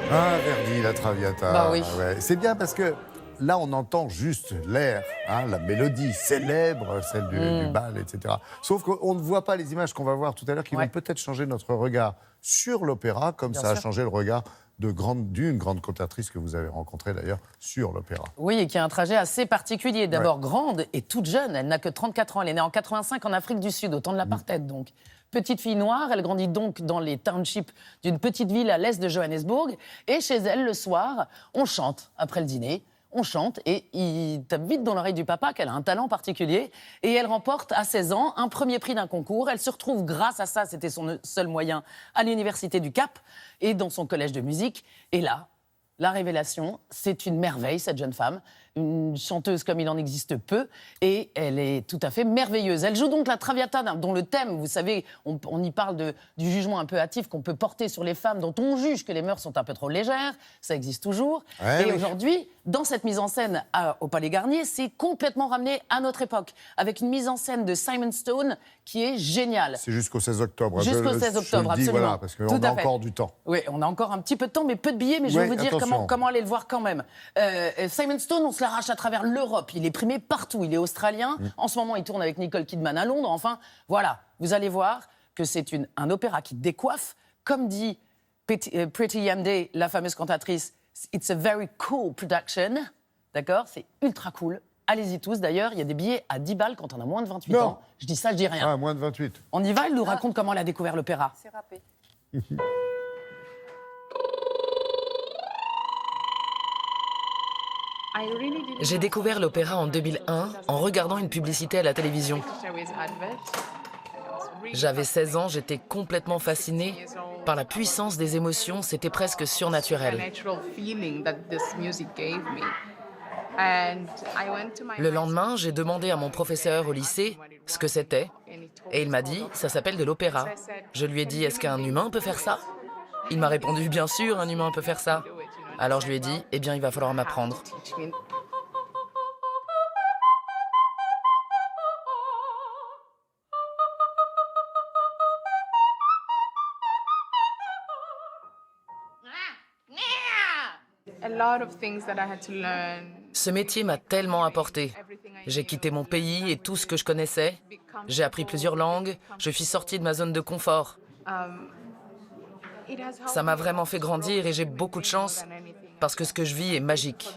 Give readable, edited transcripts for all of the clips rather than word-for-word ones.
Ah, Verdi, la Traviata. Bah oui. Ouais. C'est bien parce que là, on entend juste l'air, hein, la mélodie célèbre, celle du bal, etc. Sauf qu'on ne voit pas les images qu'on va voir tout à l'heure qui vont peut-être changer notre regard sur l'opéra, comme Bien ça a sûr. changé le regard d'une grande cantatrice que vous avez rencontrée d'ailleurs sur l'opéra. Oui, et qui a un trajet assez particulier. D'abord grande et toute jeune, elle n'a que 34 ans. Elle est née en 85 en Afrique du Sud, au temps de l'apartheid donc. Petite fille noire, elle grandit donc dans les townships d'une petite ville à l'est de Johannesburg. Et chez elle, le soir, on chante après le dîner. On chante et il tape vite dans l'oreille du papa qu'elle a un talent particulier. Et elle remporte à 16 ans un premier prix d'un concours. Elle se retrouve grâce à ça, c'était son seul moyen, à l'université du Cap et dans son collège de musique. Et là, la révélation, c'est une merveille, cette jeune femme. Une chanteuse comme il en existe peu. Et elle est tout à fait merveilleuse. Elle joue donc la Traviata, dont le thème, vous savez, on y parle du jugement un peu hâtif qu'on peut porter sur les femmes, dont on juge que les mœurs sont un peu trop légères. Ça existe toujours. Ouais, et oui. aujourd'hui, dans cette mise en scène au Palais Garnier, c'est complètement ramené à notre époque. Avec une mise en scène de Simon Stone qui est géniale. C'est jusqu'au 16 octobre. Jusqu'au 16 octobre, je le dis, absolument. voilà, parce qu'on Tout a à fait. encore du temps. Oui, on a encore un petit peu de temps, mais peu de billets. Mais je vais Oui, vous dire attention. comment aller le voir quand même. Simon Stone, on se l'arrache à travers l'Europe. Il est primé partout. Il est australien. En ce moment, il tourne avec Nicole Kidman à Londres. Enfin, voilà. Vous allez voir que c'est un opéra qui décoiffe. Comme dit Pretty Yamday, la fameuse cantatrice, it's a very cool production. D'accord ? C'est ultra cool. Allez-y tous. D'ailleurs, il y a des billets à 10 balles quand on a moins de 28 ans. Je dis ça, je dis rien. Ah, moins de 28. On y va, elle nous raconte comment elle a découvert l'opéra. C'est râpé. J'ai découvert l'opéra en 2001 en regardant une publicité à la télévision. J'avais 16 ans, j'étais complètement fascinée par la puissance des émotions, c'était presque surnaturel. Le lendemain, j'ai demandé à mon professeur au lycée ce que c'était et il m'a dit « ça s'appelle de l'opéra ». Je lui ai dit « est-ce qu'un humain peut faire ça ?» Il m'a répondu « bien sûr, un humain peut faire ça ». Alors je lui ai dit « eh bien, il va falloir m'apprendre ». Ce métier m'a tellement apporté. J'ai quitté mon pays et tout ce que je connaissais. J'ai appris plusieurs langues. Je suis sortie de ma zone de confort. Ça m'a vraiment fait grandir et j'ai beaucoup de chance parce que ce que je vis est magique.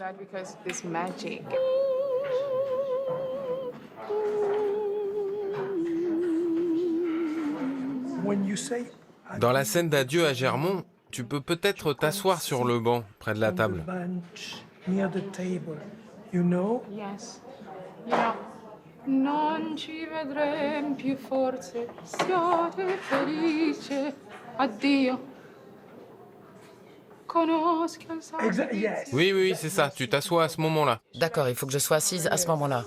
Dans la scène d'adieu à Germont, tu peux peut-être t'asseoir sur le banc près de la table. Yes. Non ci vedrem più forse, siate felice, addio. Conosca il sangue. Oui, oui, c'est ça, tu t'assois à ce moment-là. D'accord, il faut que je sois assise à ce moment-là.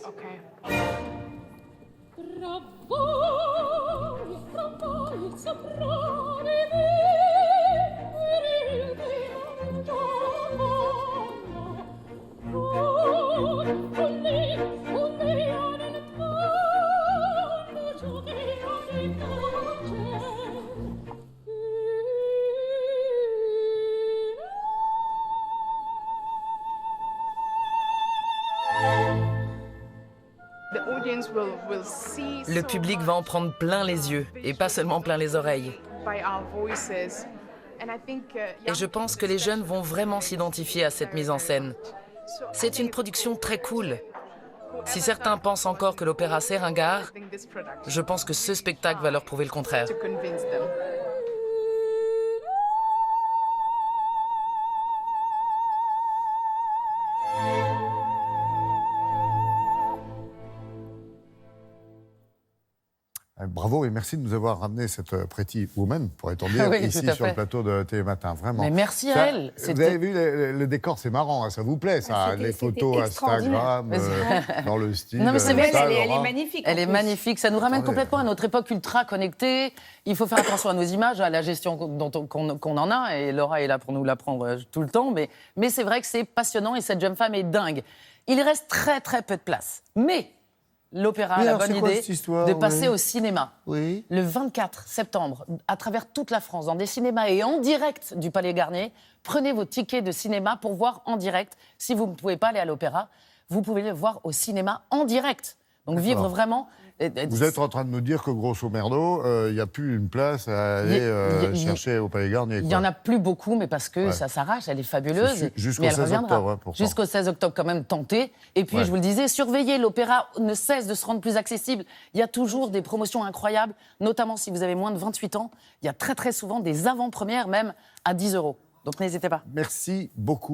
Le public va en prendre plein les yeux et pas seulement plein les oreilles. Et je pense que les jeunes vont vraiment s'identifier à cette mise en scène. C'est une production très cool. Si certains pensent encore que l'opéra c'est ringard, je pense que ce spectacle va leur prouver le contraire. Bravo et merci de nous avoir ramené cette Pretty Woman, pourrait-on dire, Oui, ici tout à sur le fait. plateau de Télématin. Vraiment. Mais merci à elle. Vous avez vu le décor, c'est marrant, hein, ça vous plaît, ça, C'était- les photos c'était Instagram dans le style. Non, mais c'est vrai, ça, Elle est Laura. magnifique. Elle en est plus. magnifique. Ça nous ramène Attendez. complètement à notre époque ultra connectée. Il faut faire attention à nos images, à la gestion qu'on en a. Et Laura est là pour nous l'apprendre tout le temps. Mais c'est vrai que c'est passionnant et cette jeune femme est dingue. Il reste très très peu de place. Mais l'opéra a Mais la alors, bonne c'est quoi idée cette histoire, de passer oui au cinéma. Oui. Le 24 septembre, à travers toute la France, dans des cinémas et en direct du Palais Garnier, prenez vos tickets de cinéma pour voir en direct. Si vous ne pouvez pas aller à l'opéra, vous pouvez le voir au cinéma en direct. Donc vivre vraiment... Vous êtes en train de nous dire que, grosso merdo, il n'y a plus une place à aller chercher au Palais Garnier. Il n'y en a plus beaucoup, mais parce que ça s'arrache, elle est fabuleuse. Jusqu'au mais elle 16 reviendra. octobre, pourtant. Jusqu'au 16 octobre, quand même, tentez. Et puis, je vous le disais, surveillez, l'opéra ne cesse de se rendre plus accessible. Il y a toujours des promotions incroyables, notamment si vous avez moins de 28 ans. Il y a très, très souvent des avant-premières, même à 10 €. Donc, n'hésitez pas. Merci beaucoup.